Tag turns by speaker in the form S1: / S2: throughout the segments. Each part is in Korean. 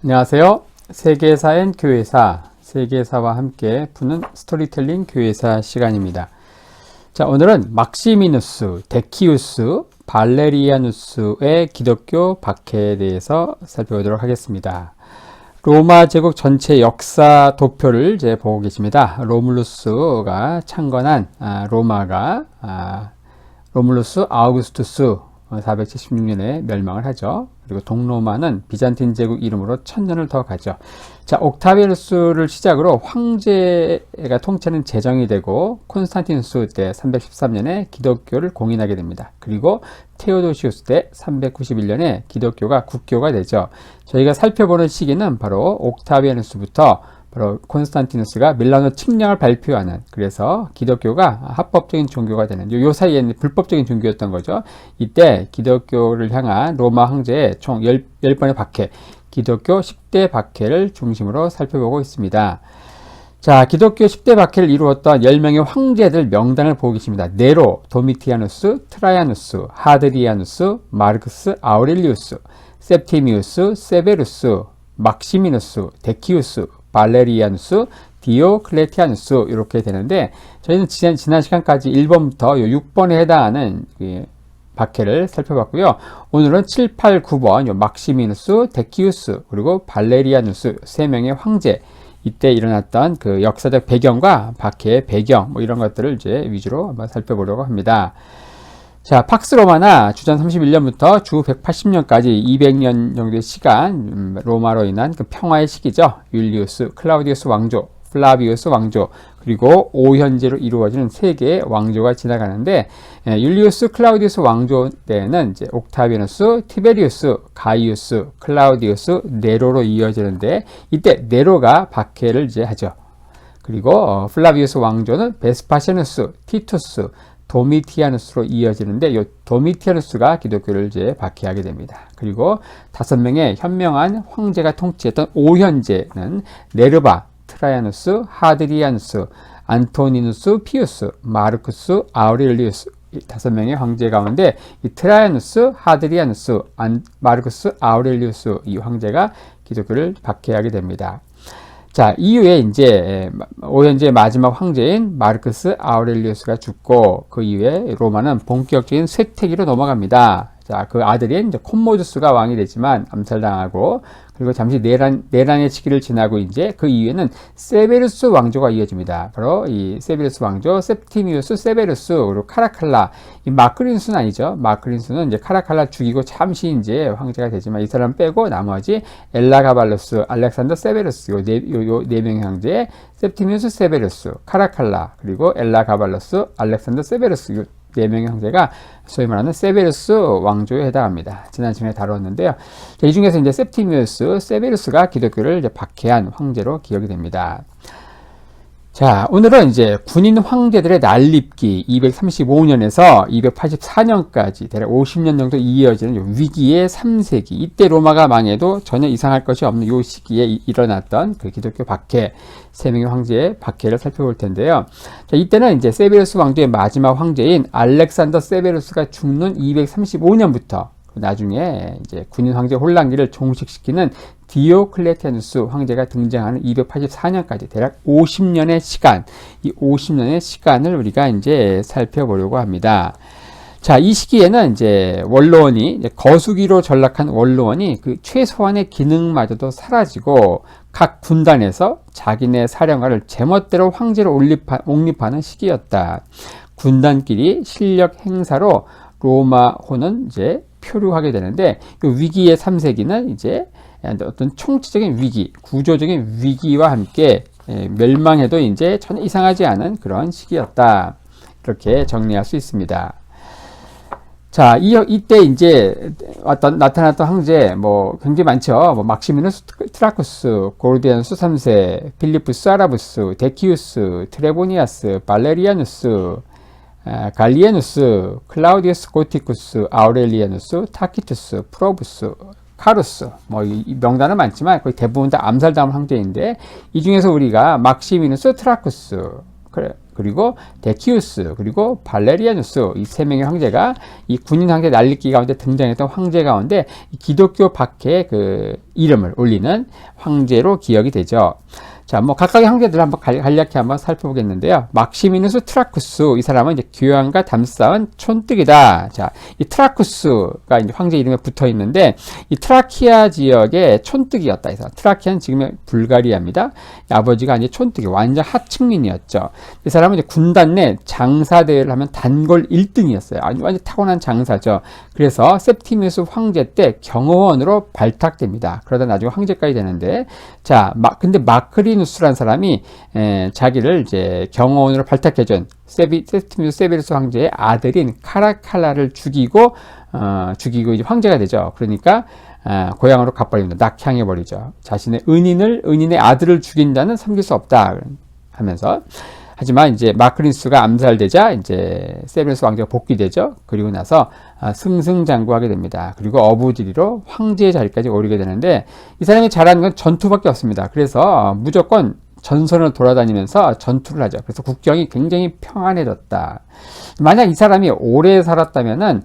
S1: 안녕하세요. 세계사엔 교회사, 세계사와 함께 푸는 스토리텔링 교회사 시간입니다. 자, 오늘은 막시미누스, 데키우스, 발레리아누스의 기독교 박해에 대해서 살펴보도록 하겠습니다. 로마 제국 전체 역사 도표를 이제 보고 계십니다. 로물루스가 창건한 로물루스 아우구스투스 476년에 멸망을 하죠. 그리고 동로마는 비잔틴 제국 이름으로 1000년을 더 가죠. 자, 옥타비아누스를 시작으로 황제가 통치하는 제정이 되고 콘스탄티누스 때 313년에 기독교를 공인하게 됩니다. 그리고 테오도시우스 때 391년에 기독교가 국교가 되죠. 저희가 살펴보는 시기는 바로 옥타비아누스부터 바로 콘스탄티누스가 밀라노 칙령을 발표하는, 그래서 기독교가 합법적인 종교가 되는, 요 사이에는 불법적인 종교였던 거죠. 이때 기독교를 향한 로마 황제의 총 10번의 박해, 기독교 10대 박해를 중심으로 살펴보고 있습니다. 자, 기독교 10대 박해를 이루었던 10명의 황제들 명단을 보고 계십니다. 네로, 도미티아누스, 트라이아누스, 하드리아누스, 마르크스 아우렐리우스, 셉티미우스, 세베루스, 막시미누스, 데키우스, 발레리아누스, 디오클레티아누스 이렇게 되는데, 저희는 지난 시간까지 1번부터 6번에 해당하는 박해를 살펴봤고요. 오늘은 7, 8, 9번 막시미누스, 데키우스 그리고 발레리아누스 3명의 황제, 이때 일어났던 그 역사적 배경과 박해의 배경 이런 것들을 이제 위주로 한번 살펴보려고 합니다. 자, 팍스 로마나 주전 31년부터 주 180년까지 200년 정도의 시간, 로마로 인한 그 평화의 시기죠. 율리우스, 클라우디우스 왕조, 플라비우스 왕조, 그리고 오현제로 이루어지는 세 개의 왕조가 지나가는데, 율리우스, 클라우디우스 왕조 때는 이제 옥타비아누스, 티베리우스, 가이우스, 클라우디우스, 네로로 이어지는데, 이때 네로가 박해를 이제 하죠. 그리고 플라비우스 왕조는 베스파시아누스, 티투스, 도미티아누스로 이어지는데, 이 도미티아누스가 기독교를 이제 박해하게 됩니다. 그리고 5명의 현명한 황제가 통치했던 오현제는 네르바, 트라이아누스, 하드리아누스, 안토니누스, 피우스, 마르쿠스, 아우렐리우스, 5명의 황제 가운데 이 트라이아누스, 하드리아누스, 마르쿠스, 아우렐리우스 이 황제가 기독교를 박해하게 됩니다. 자, 이후에 이제 오현제의 마지막 황제인 마르크스 아우렐리우스가 죽고, 그 이후에 로마는 본격적인 쇠퇴기로 넘어갑니다. 자, 그 아들인 이제 콤모두스가 왕이 되지만 암살당하고, 그리고 잠시 내란의 시기를 지나고 이제 그 이후에는 세베루스 왕조가 이어집니다. 바로 이 세베루스 왕조, septimius 세베루스, 그리고 카라칼라, 이 마크린수는 아니죠. 마크린수는 이제 카라칼라 죽이고 잠시 이제 황제가 되지만, 이 사람 빼고 나머지 엘라가발루스, 알렉산더 세베루스, 요 네 명의 황제, septimius 세베루스, 카라칼라, 그리고 엘라가발루스, 알렉산더 세베루스, 요 4명의 형제가 소위 말하는 세베루스 왕조에 해당합니다. 지난 시간에 다루었는데요. 이 중에서 이제 셉티미우스, 세베루스가 기독교를 이제 박해한 황제로 기억이 됩니다. 자, 오늘은 이제 군인 황제들의 난립기 235년에서 284년까지 대략 50년 정도 이어지는 위기의 3세기, 이때 로마가 망해도 전혀 이상할 것이 없는 이 시기에 일어났던 그 기독교 박해, 3명의 황제의 박해를 살펴볼 텐데요. 자, 이때는 이제 세베루스 왕조의 마지막 황제인 알렉산더 세베루스가 죽는 235년부터 나중에 이제 군인 황제 혼란기를 종식시키는 디오클레티아누스 황제가 등장하는 284년까지 대략 50년의 시간, 이 50년의 시간을 우리가 이제 살펴보려고 합니다. 자, 이 시기에는 이제 원로원이, 거수기로 전락한 원로원이 그 최소한의 기능마저도 사라지고 각 군단에서 자기네 사령관을 제멋대로 황제로 옹립하는 시기였다. 군단끼리 실력 행사로 로마호는 이제 표류하게 되는데, 그 위기의 3세기는 이제 어떤 총체적인 위기, 구조적인 위기와 함께 멸망해도 이제 전혀 이상하지 않은 그런 시기였다. 이렇게 정리할 수 있습니다. 자, 이때 이제 나타났던 황제, 굉장히 많죠. 막시미누스 트라쿠스, 고르디아누스 3세, 필리푸스 아라부스, 데키우스, 트레보니아스, 발레리아누스, 갈리에누스, 클라우디우스 고티쿠스, 아우렐리아누스, 타키투스, 프로부스, 카루스, 이 명단은 많지만 거의 대부분 다 암살당한 황제인데, 이 중에서 우리가 막시미누스 트라쿠스, 그리고 데키우스, 그리고 발레리아누스, 이 세 명의 황제가 이 군인 황제 난리기 가운데 등장했던 황제 가운데 기독교 박해의 그 이름을 올리는 황제로 기억이 되죠. 자, 뭐 각각의 황제들을 한번 간략히 한번 살펴보겠는데요. 막시미누스 트라쿠스, 이 사람은 이제 교황과 담쌓은 촌뜨기다. 자, 이 트라쿠스가 이제 황제 이름에 붙어 있는데 이 트라키아 지역의 촌뜨기였다 해서 트라키아는 지금의 불가리아입니다. 아버지가 이제 촌뜨기 완전 하층민이었죠. 이 사람은 이제 군단 내 장사 대회를 하면 단골 1등이었어요. 아주 완전 타고난 장사죠. 그래서 septimius 황제 때 경호원으로 발탁됩니다. 그러다 나중에 황제까지 되는데, 자, 근데 마크리누스라는 사람이 자기를 이제 경호원으로 발탁해준 septimius 세베루스 황제의 아들인 카라칼라를 죽이고 이제 황제가 되죠. 그러니까 고향으로 가버립니다. 낙향해버리죠. 자신의 은인의 아들을 죽인 자는 섬길 수 없다 하면서. 하지만 이제 마크리누스가 암살되자 이제 세베루스 왕제가 복귀되죠. 그리고 나서 승승장구하게 됩니다. 그리고 어부지리로 황제의 자리까지 오르게 되는데, 이 사람이 잘하는 건 전투밖에 없습니다. 그래서 무조건 전선을 돌아다니면서 전투를 하죠. 그래서 국경이 굉장히 평안해졌다. 만약 이 사람이 오래 살았다면은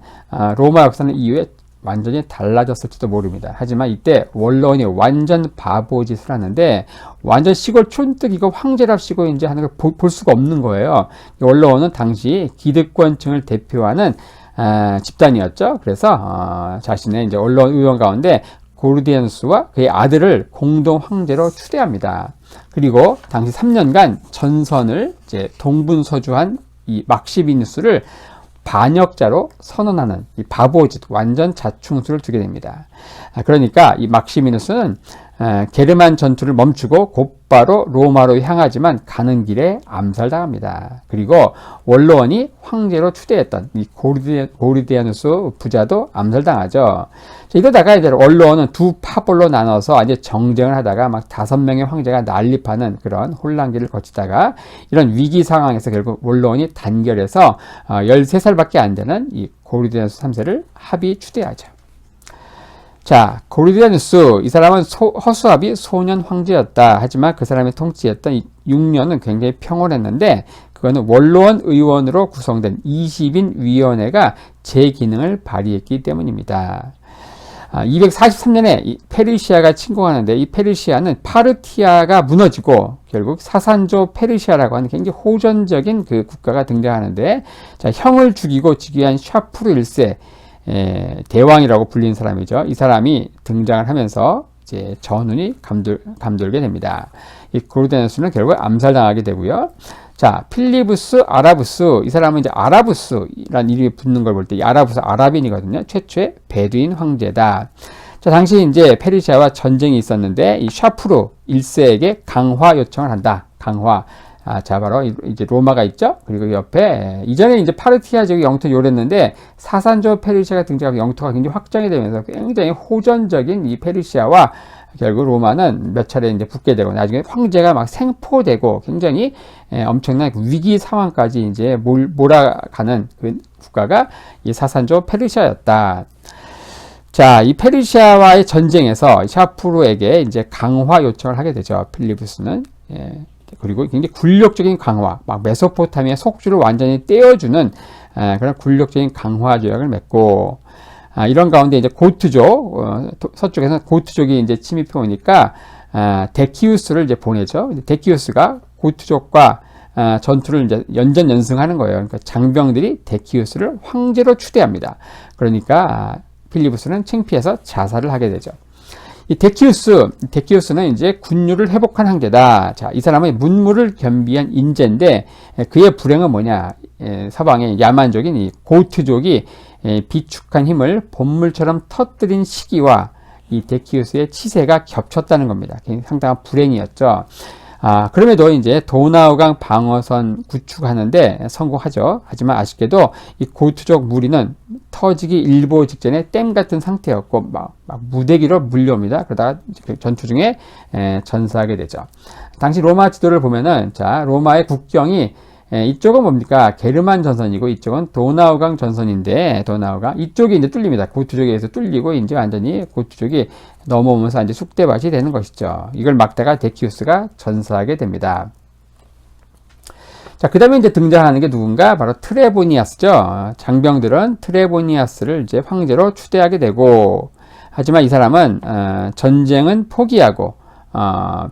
S1: 로마 역사는 이후에 완전히 달라졌을지도 모릅니다. 하지만 이때 원로원이 완전 바보짓을 하는데, 완전 시골 촌뜨기고 황제랍시고 이제 하는 걸 볼 수가 없는 거예요. 원로원은 당시 기득권층을 대표하는 집단이었죠. 그래서 자신의 이제 원로원 의원 가운데 고르디아누스와 그의 아들을 공동 황제로 추대합니다. 그리고 당시 3년간 전선을 이제 동분서주한 이 막시미누스를 반역자로 선언하는 이 바보짓, 완전 자충수를 두게 됩니다. 그러니까 이 막시미누스는 게르만 전투를 멈추고 곧바로 로마로 향하지만 가는 길에 암살당합니다. 그리고 원로원이 황제로 추대했던 이 고르디아누스 부자도 암살당하죠. 이러다가 이제 원로원은 두 파벌로 나눠서 이제 정쟁을 하다가 막 5명의 황제가 난립하는 그런 혼란기를 거치다가 이런 위기 상황에서 결국 원로원이 단결해서 13살밖에 안 되는 이 고르디아누스 3세를 합의 추대하죠. 자, 고르디아누스, 이 사람은 허수아비 소년 황제였다. 하지만 그 사람의 통치했던 6년은 굉장히 평온했는데, 그거는 원로원 의원으로 구성된 20인 위원회가 제 기능을 발휘했기 때문입니다. 243년에 페르시아가 침공하는데, 이 페르시아는 파르티아가 무너지고 결국 사산조 페르시아라고 하는 굉장히 호전적인 그 국가가 등장하는데, 자, 형을 죽이고 즉위한 샤프루 1세 대왕이라고 불리는 사람이죠. 이 사람이 등장을 하면서 이제 전운이 감돌게 됩니다. 이 고르디아누스는 결국 암살당하게 되고요. 자, 필리부스 아라부스, 이 사람은 이제 아라부스라는 이름이 붙는 걸 볼 때 이 아라부스 아라빈이거든요. 최초의 베두인 황제다. 자, 당시 이제 페르시아와 전쟁이 있었는데 이 샤프루 1세에게 강화 요청을 한다. 강화. 자, 바로 이제 로마가 있죠. 그리고 옆에 이전에 이제 파르티아 지역이 영토 요랬는데 사산조 페르시아가 등장하고 영토가 굉장히 확장이 되면서 굉장히 호전적인 이 페르시아와 결국 로마는 몇 차례 이제 붙게 되고 나중에 황제가 막 생포되고 굉장히 엄청난 위기 상황까지 이제 몰아가는 그 국가가 이 사산조 페르시아였다. 자, 이 페르시아와의 전쟁에서 샤프루에게 이제 강화 요청을 하게 되죠. 필리부스는. 그리고 굉장히 굴욕적인 강화, 막 메소포타미아 속주를 완전히 떼어주는 그런 굴욕적인 강화 조약을 맺고, 이런 가운데 이제 고트족, 서쪽에서 고트족이 이제 침입해 오니까 데키우스를 이제 보내죠. 데키우스가 고트족과 전투를 이제 연전연승하는 거예요. 그러니까 장병들이 데키우스를 황제로 추대합니다. 그러니까 필리부스는 창피해서 자살을 하게 되죠. 이 데키우스는 이제 군율을 회복한 황제다. 자, 이 사람은 문무를 겸비한 인재인데 그의 불행은 뭐냐? 서방의 야만족인 이 고트족이 비축한 힘을 본물처럼 터뜨린 시기와 이 데키우스의 치세가 겹쳤다는 겁니다. 상당한 불행이었죠. 그럼에도 이제 도나우강 방어선 구축하는데 성공하죠. 하지만 아쉽게도 이 고트족 무리는 터지기 일보 직전에 댐 같은 상태였고 막 무대기로 물려옵니다. 그러다가 전투 중에 전사하게 되죠. 당시 로마 지도를 보면은 자, 로마의 국경이 이쪽은 뭡니까? 게르만 전선이고 이쪽은 도나우강 전선인데 도나우강 이쪽이 이제 뚫립니다. 고트족에 의해서 뚫리고 이제 완전히 고트족이 넘어오면서 이제 쑥대밭이 되는 것이죠. 이걸 막다가 데키우스가 전사하게 됩니다. 자, 그 다음에 이제 등장하는 게 누군가? 바로 트레보니아스죠. 장병들은 트레보니아스를 이제 황제로 추대하게 되고, 하지만 이 사람은, 전쟁은 포기하고,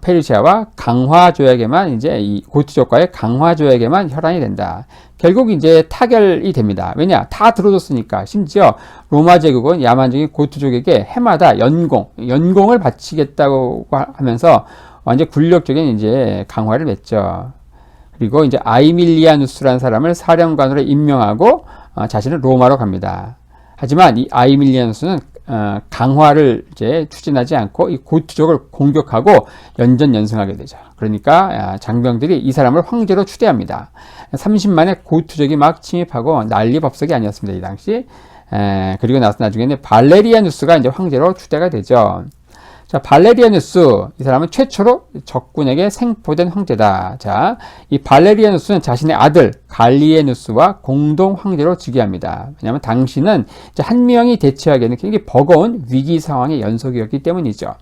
S1: 페르시아와 강화 조약에만 이제 이 고트족과의 강화 조약에만 혈안이 된다. 결국 이제 타결이 됩니다. 왜냐? 다 들어줬으니까. 심지어 로마 제국은 야만적인 고트족에게 해마다 연공을 바치겠다고 하면서 완전 굴력적인 이제 강화를 맺죠. 그리고 이제 아이밀리아누스라는 사람을 사령관으로 임명하고 자신은 로마로 갑니다. 하지만 이 아이밀리아누스는 강화를 이제 추진하지 않고 이 고트족을 공격하고 연전연승하게 되죠. 그러니까 장병들이 이 사람을 황제로 추대합니다. 30만의 고트족이 막 침입하고 난리법석이 아니었습니다. 이 당시. 그리고 나중에는 발레리아누스가 이제 황제로 추대가 되죠. 자, 발레리아누스, 이 사람은 최초로 적군에게 생포된 황제다. 자, 이 발레리아누스는 자신의 아들 갈리에누스와 공동 황제로 즉위합니다. 왜냐하면 당시는 이제 한 명이 대처하기에는 굉장히 버거운 위기 상황의 연속이었기 때문이죠.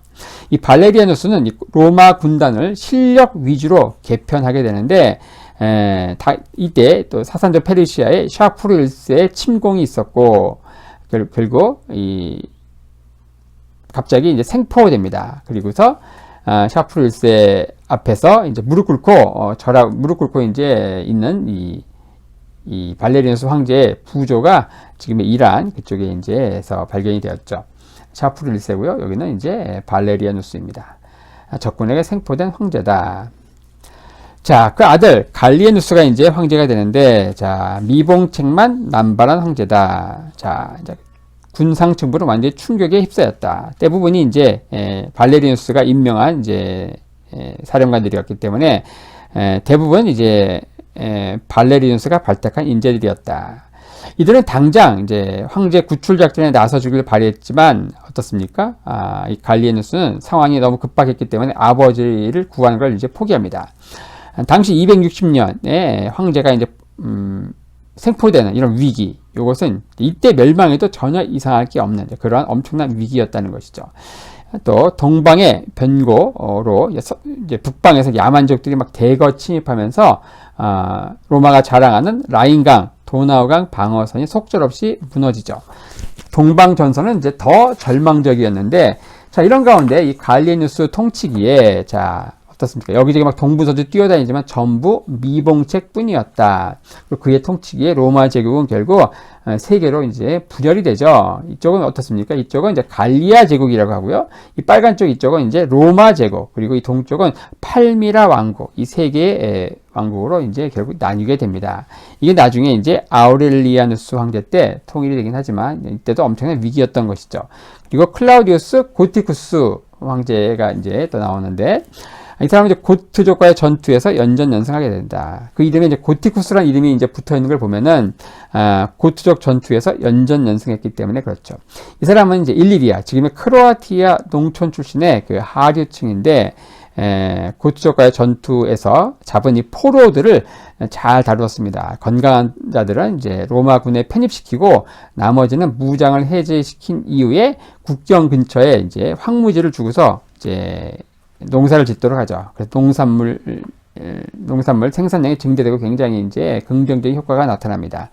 S1: 이 발레리아누스는 이 로마 군단을 실력 위주로 개편하게 되는데, 이때 또 사산조 페르시아의 샤프루 1세의 침공이 있었고, 결국 갑자기 이제 생포됩니다. 그리고서 샤프루 1세 앞에서 이제 무릎 꿇고 이제 있는 이 발레리누스 황제의 부조가 지금의 이란 그쪽에 이제서 발견이 되었죠. 샤프루 1세고요. 여기는 이제 발레리아누스입니다. 적군에게 생포된 황제다. 자, 그 아들 갈리에누스가 이제 황제가 되는데, 자, 미봉책만 남발한 황제다. 자, 이제 군상층부는 완전히 충격에 휩싸였다. 대부분이 이제 발레리누스가 임명한 이제 사령관들이었기 때문에 대부분 이제 발레리누스가 발탁한 인재들이었다. 이들은 당장 이제 황제 구출 작전에 나서주길 바랬지만 어떻습니까? 이 갈리에누스는 상황이 너무 급박했기 때문에 아버지를 구하는 걸 이제 포기합니다. 당시 260년에 황제가 이제 생포되는 이런 위기, 이것은 이때 멸망해도 전혀 이상할 게 없는 그러한 엄청난 위기였다는 것이죠. 또 동방의 변고로 이제 북방에서 야만족들이 막 대거 침입하면서 로마가 자랑하는 라인강, 도나우강 방어선이 속절없이 무너지죠. 동방 전선은 이제 더 절망적이었는데, 자, 이런 가운데 이 갈리에누스 통치기에 어떻습니까? 여기저기 막 동부서주 뛰어다니지만 전부 미봉책 뿐이었다. 그리고 그의 통치기에 로마 제국은 결국 세계로 이제 분열이 되죠. 이쪽은 어떻습니까? 이쪽은 이제 갈리아 제국이라고 하고요. 이 빨간 쪽 이쪽은 이제 로마 제국, 그리고 이 동쪽은 팔미라 왕국, 이 세 개의 왕국으로 이제 결국 나뉘게 됩니다. 이게 나중에 이제 아우렐리아누스 황제 때 통일이 되긴 하지만 이때도 엄청난 위기였던 것이죠. 그리고 클라우디우스 고티쿠스 황제가 이제 또 나오는데, 이 사람은 이제 고트족과의 전투에서 연전연승하게 된다. 그 이름에 이제 고티쿠스라는 이름이 이제 붙어 있는 걸 보면은, 고트족 전투에서 연전연승했기 때문에 그렇죠. 이 사람은 이제 일리리아, 지금의 크로아티아 농촌 출신의 그 하류층인데, 고트족과의 전투에서 잡은 이 포로들을 잘 다루었습니다. 건강한 자들은 이제 로마군에 편입시키고, 나머지는 무장을 해제시킨 이후에 국경 근처에 이제 황무지를 주고서 이제 농사를 짓도록 하죠. 그래서 농산물 생산량이 증대되고 굉장히 이제 긍정적인 효과가 나타납니다.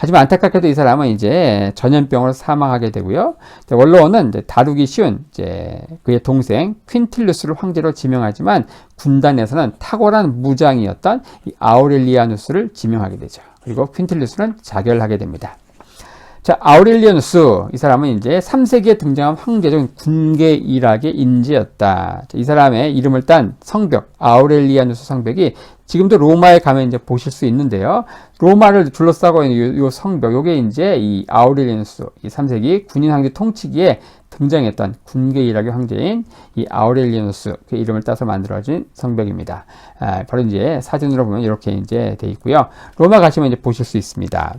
S1: 하지만 안타깝게도 이 사람은 이제 전염병으로 사망하게 되고요. 원로원은 이제 다루기 쉬운 이제 그의 동생 퀸틸루스를 황제로 지명하지만 군단에서는 탁월한 무장이었던 이 아우렐리아누스를 지명하게 되죠. 그리고 퀸틸루스는 자결하게 됩니다. 자, 아우렐리아누스, 이 사람은 이제 3세기에 등장한 황제적 군계 일학의 인재였다. 자, 이 사람의 이름을 딴 성벽, 아우렐리아누스 성벽이 지금도 로마에 가면 이제 보실 수 있는데요. 로마를 둘러싸고 있는 이 성벽, 요게 이제 이 아우렐리아누스, 이 3세기 군인 황제 통치기에 등장했던 군계 일학의 황제인 이 아우렐리아누스, 그 이름을 따서 만들어진 성벽입니다. 바로 이제 사진으로 보면 이렇게 이제 돼 있고요. 로마 가시면 이제 보실 수 있습니다.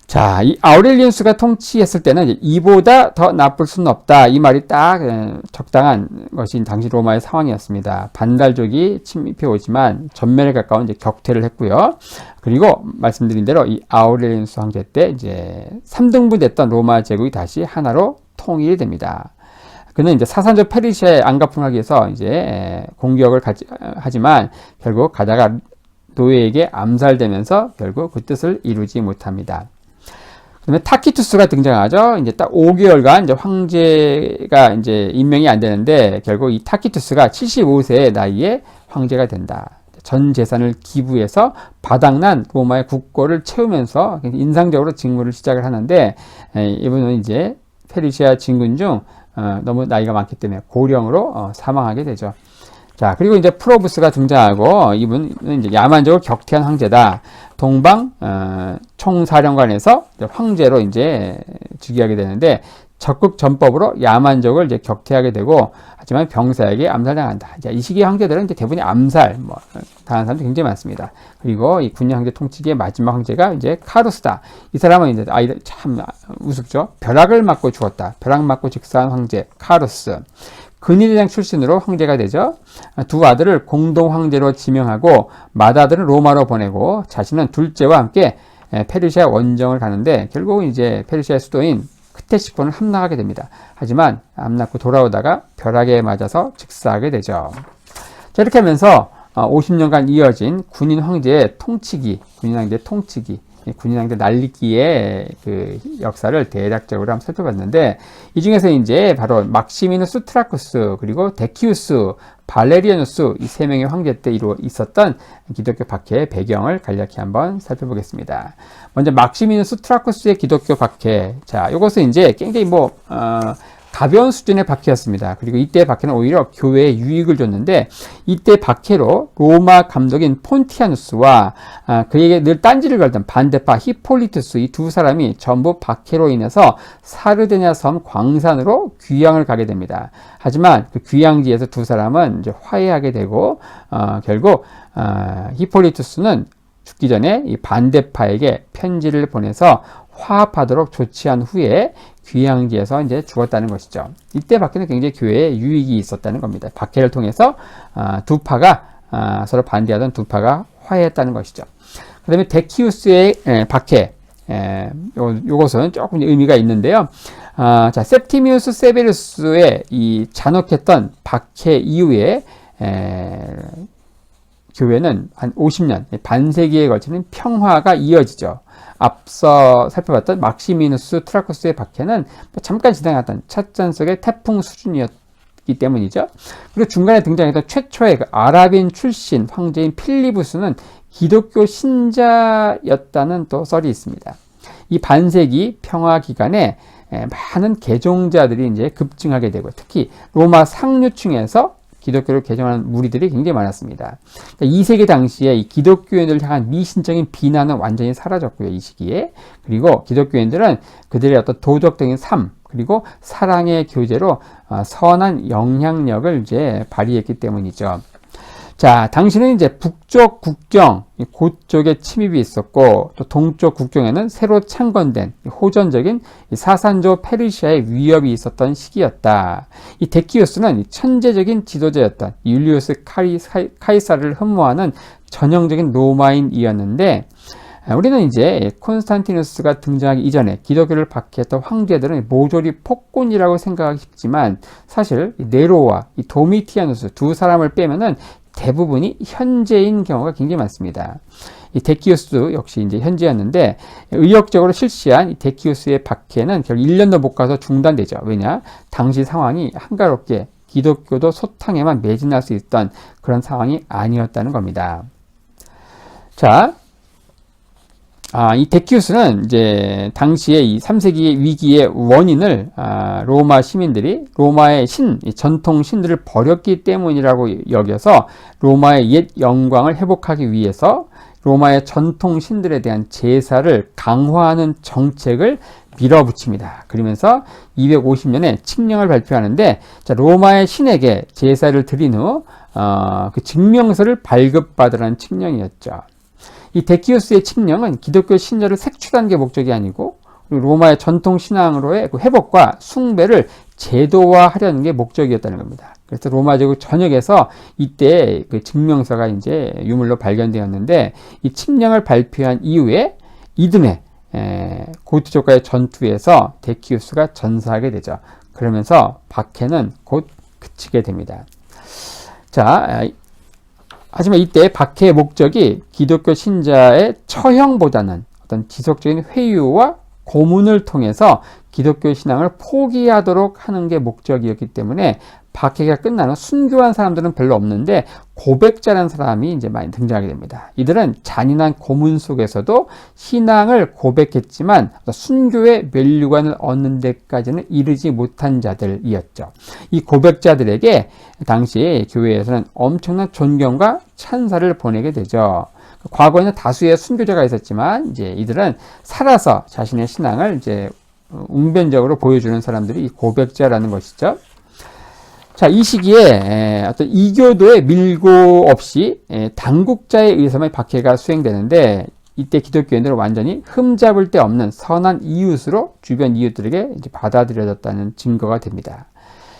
S1: 자, 이 아우렐리누스가 통치했을 때는 이보다 더 나쁠 수는 없다. 이 말이 딱 적당한 것이 당시 로마의 상황이었습니다. 반달족이 침입해 오지만 전면에 가까운 이제 격퇴를 했고요. 그리고 말씀드린 대로 이 아우렐리누스 황제 때 이제 3등분 됐던 로마 제국이 다시 하나로 통일이 됩니다. 그는 이제 사산조 페르시아에 안가풍하기 위해서 이제 공격을 하지만 결국 가다가 노예에게 암살되면서 결국 그 뜻을 이루지 못합니다. 그다음에 타키투스가 등장하죠. 이제 딱 5개월간 이제 황제가 이제 임명이 안 되는데 결국 이 타키투스가 75세의 나이에 황제가 된다. 전 재산을 기부해서 바닥난 로마의 국고를 채우면서 인상적으로 직무를 시작을 하는데, 이분은 이제 페르시아 진군 중 너무 나이가 많기 때문에 고령으로 사망하게 되죠. 자, 그리고 이제 프로부스가 등장하고, 이분은 이제 야만적으로 격퇴한 황제다. 동방 총사령관에서 황제로 이제 즉위하게 되는데, 적극 전법으로 야만족을 이제 격퇴하게 되고, 하지만 병사에게 암살당한다. 이 시기의 황제들은 이제 대부분이 암살, 당한 사람도 굉장히 많습니다. 그리고 이 군인 황제 통치기의 마지막 황제가 이제 카루스다. 이 사람은 이제 아이들 참 우습죠. 벼락을 맞고 죽었다. 벼락 맞고 즉사한 황제 카루스. 근위대장 출신으로 황제가 되죠. 두 아들을 공동 황제로 지명하고 맏아들은 로마로 보내고 자신은 둘째와 함께 페르시아 원정을 가는데 결국은 이제 페르시아 수도인 크테시폰을 함락하게 됩니다. 하지만 함락후 돌아오다가 벼락에 맞아서 즉사하게 되죠. 자, 이렇게 하면서 50년간 이어진 군인 황제의 통치기, 군인 황제 날리기의 그 역사를 대략적으로 한번 살펴봤는데, 이 중에서 이제 바로 막시미누스 트라쿠스, 그리고 데키우스, 발레리아누스 이 세 명의 황제 때 있었던 기독교 박해의 배경을 간략히 한번 살펴보겠습니다. 먼저 막시미누스 트라쿠스의 기독교 박해. 자, 이것은 이제 굉장히 가벼운 수준의 박해였습니다. 그리고 이때 박해는 오히려 교회에 유익을 줬는데, 이때 박해로 로마 감독인 폰티아누스와 그에게 늘 딴지를 걸던 반대파 히폴리투스 이 두 사람이 전부 박해로 인해서 사르데냐 섬 광산으로 귀향을 가게 됩니다. 하지만 그 귀향지에서 두 사람은 이제 화해하게 되고 결국 히폴리투스는 죽기 전에 이 반대파에게 편지를 보내서 화합하도록 조치한 후에 귀향지에서 이제 죽었다는 것이죠. 이때 박해는 굉장히 교회에 유익이 있었다는 겁니다. 박해를 통해서 두 파가 서로 반대하던 두 파가 화해했다는 것이죠. 그 다음에 데키우스의 박해, 요것은 조금 의미가 있는데요. 자, septimius severus의 이 잔혹했던 박해 이후에 교회는 한 50년, 반세기에 걸치는 평화가 이어지죠. 앞서 살펴봤던 막시미누스 트라쿠스의 박해는 잠깐 지나갔던 찻잔 속의 태풍 수준이었기 때문이죠. 그리고 중간에 등장했던 최초의 그 아랍인 출신 황제인 필리부스는 기독교 신자였다는 또 썰이 있습니다. 이 반세기 평화 기간에 많은 개종자들이 이제 급증하게 되고, 특히 로마 상류층에서 기독교를 개종하는 무리들이 굉장히 많았습니다. 그러니까 2세기 당시에 이 기독교인들을 향한 미신적인 비난은 완전히 사라졌고요, 이 시기에. 그리고 기독교인들은 그들의 어떤 도덕적인 삶, 그리고 사랑의 교제로 선한 영향력을 이제 발휘했기 때문이죠. 자, 당시는 이제 북쪽 국경, 고쪽에 침입이 있었고, 또 동쪽 국경에는 새로 창건된 호전적인 사산조 페르시아의 위협이 있었던 시기였다. 이 데키우스는 천재적인 지도자였던 율리우스 카이사르를 흠모하는 전형적인 로마인이었는데, 우리는 이제 콘스탄티누스가 등장하기 이전에 기독교를 박해했던 황제들은 모조리 폭군이라고 생각하기 쉽지만, 사실 네로와 이 도미티아누스 두 사람을 빼면은 대부분이 현재인 경우가 굉장히 많습니다. 이 데키우스 역시 이제 현재였는데, 의욕적으로 실시한 이 데키우스의 박해는 결국 1년도 못 가서 중단되죠. 왜냐? 당시 상황이 한가롭게 기독교도 소탕에만 매진할 수 있던 그런 상황이 아니었다는 겁니다. 자, 이 데키우스는 이제 당시에 이 3세기 위기의 원인을 로마 시민들이 로마의 전통 신들을 버렸기 때문이라고 여겨서 로마의 옛 영광을 회복하기 위해서 로마의 전통 신들에 대한 제사를 강화하는 정책을 밀어붙입니다. 그러면서 250년에 칙령을 발표하는데, 자, 로마의 신에게 제사를 드린 후 그 증명서를 발급받으라는 칙령이었죠. 이 데키우스의 칙령은 기독교 신자를 색출하는 게 목적이 아니고 로마의 전통 신앙으로의 그 회복과 숭배를 제도화하려는 게 목적이었다는 겁니다. 그래서 로마 제국 전역에서 이때 그 증명서가 이제 유물로 발견되었는데, 이 칙령을 발표한 이후에 이듬해 고티족과의 전투에서 데키우스가 전사하게 되죠. 그러면서 박해는 곧 그치게 됩니다. 자, 하지만 이때 박해의 목적이 기독교 신자의 처형보다는 어떤 지속적인 회유와 고문을 통해서 기독교 신앙을 포기하도록 하는 게 목적이었기 때문에 박해가 끝난 후 순교한 사람들은 별로 없는데 고백자라는 사람이 이제 많이 등장하게 됩니다. 이들은 잔인한 고문 속에서도 신앙을 고백했지만 순교의 면류관을 얻는 데까지는 이르지 못한 자들이었죠. 이 고백자들에게 당시 교회에서는 엄청난 존경과 찬사를 보내게 되죠. 과거에는 다수의 순교자가 있었지만 이제 이들은 살아서 자신의 신앙을 이제 웅변적으로 보여주는 사람들이 이 고백자라는 것이죠. 자, 이 시기에 어떤 이교도의 밀고 없이 당국자에 의해서만 박해가 수행되는데 이때 기독교인들은 완전히 흠잡을 데 없는 선한 이웃으로 주변 이웃들에게 이제 받아들여졌다는 증거가 됩니다.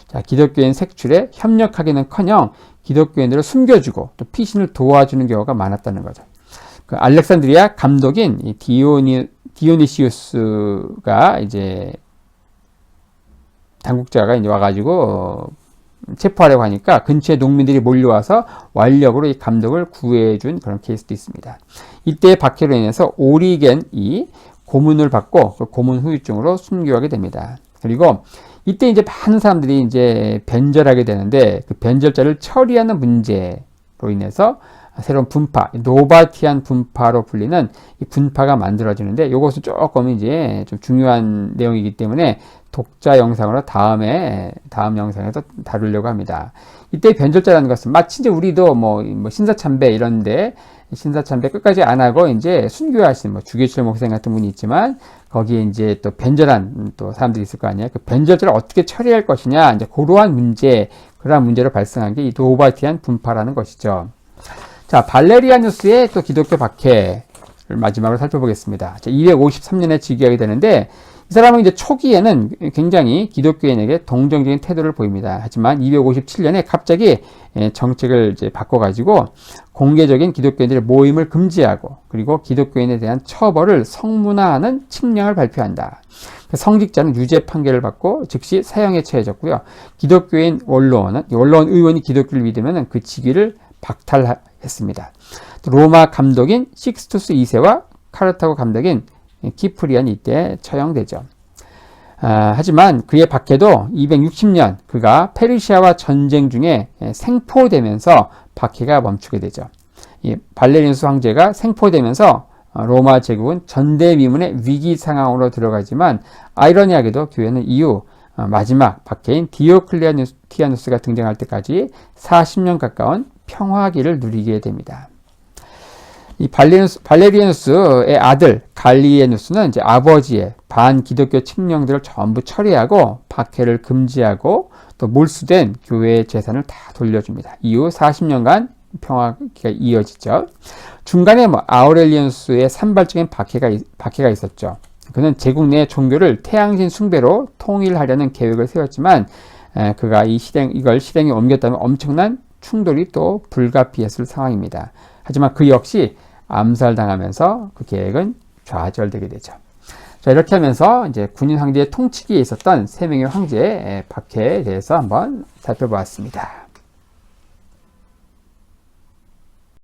S1: 자, 기독교인 색출에 협력하기는커녕 기독교인들을 숨겨주고 또 피신을 도와주는 경우가 많았다는 거죠. 그 알렉산드리아 감독인 이 디오니시우스가 이제 당국자가 이제 와가지고 체포하려고 하니까 근처에 농민들이 몰려와서 완력으로 이 감독을 구해준 그런 케이스도 있습니다. 이때 박해로 인해서 오리겐이 고문을 받고 그 고문 후유증으로 순교하게 됩니다. 그리고 이때 이제 많은 사람들이 이제 변절하게 되는데 그 변절자를 처리하는 문제로 인해서 새로운 분파, 노바티안 분파로 불리는 이 분파가 만들어지는데 이것은 조금 이제 좀 중요한 내용이기 때문에 독자 영상으로 다음 영상에서 다루려고 합니다. 이때 변절자라는 것은 마치 이제 우리도 뭐 신사참배 이런데 신사참배 끝까지 안 하고 이제 순교하신 주기철 목사님 같은 분이 있지만 거기에 이제 또 변절한 또 사람들이 있을 거 아니에요. 그 변절자를 어떻게 처리할 것이냐 이제 그러한 문제로 발생한 게 이 노바티안 분파라는 것이죠. 자, 발레리아누스의 또 기독교 박해를 마지막으로 살펴보겠습니다. 253년에 즉위하게 되는데 이 사람은 이제 초기에는 굉장히 기독교인에게 동정적인 태도를 보입니다. 하지만 257년에 갑자기 정책을 이제 바꿔가지고 공개적인 기독교인들의 모임을 금지하고 그리고 기독교인에 대한 처벌을 성문화하는 칙령을 발표한다. 성직자는 유죄 판결을 받고 즉시 사형에 처해졌고요. 기독교인 원로원 의원이 기독교를 믿으면 그 직위를 박탈했습니다. 로마 감독인 식스투스 2세와 카르타고 감독인 키프리안이 이때 처형되죠. 하지만 그의 박해도 260년 그가 페르시아와 전쟁 중에 생포되면서 박해가 멈추게 되죠. 이 발레리누스 황제가 생포되면서 로마 제국은 전대미문의 위기 상황으로 들어가지만 아이러니하게도 교회는 이후 마지막 박해인 디오클레티아누스가 등장할 때까지 40년 가까운 평화기를 누리게 됩니다. 이 발레리아누스의 아들 갈리에누스는 이제 아버지의 반기독교 칙령들을 전부 처리하고 박해를 금지하고 또 몰수된 교회의 재산을 다 돌려줍니다. 이후 40년간 평화기가 이어지죠. 중간에 아우렐리누스의 산발적인 박해가 있었죠. 그는 제국 내 종교를 태양신 숭배로 통일하려는 계획을 세웠지만 그가 이걸 실행에 옮겼다면 엄청난 충돌이 또 불가피했을 상황입니다. 하지만 그 역시 암살당하면서 그 계획은 좌절되게 되죠. 자, 이렇게 하면서 이제 군인 황제의 통치기에 있었던 세 명의 황제의 박해에 대해서 한번 살펴보았습니다.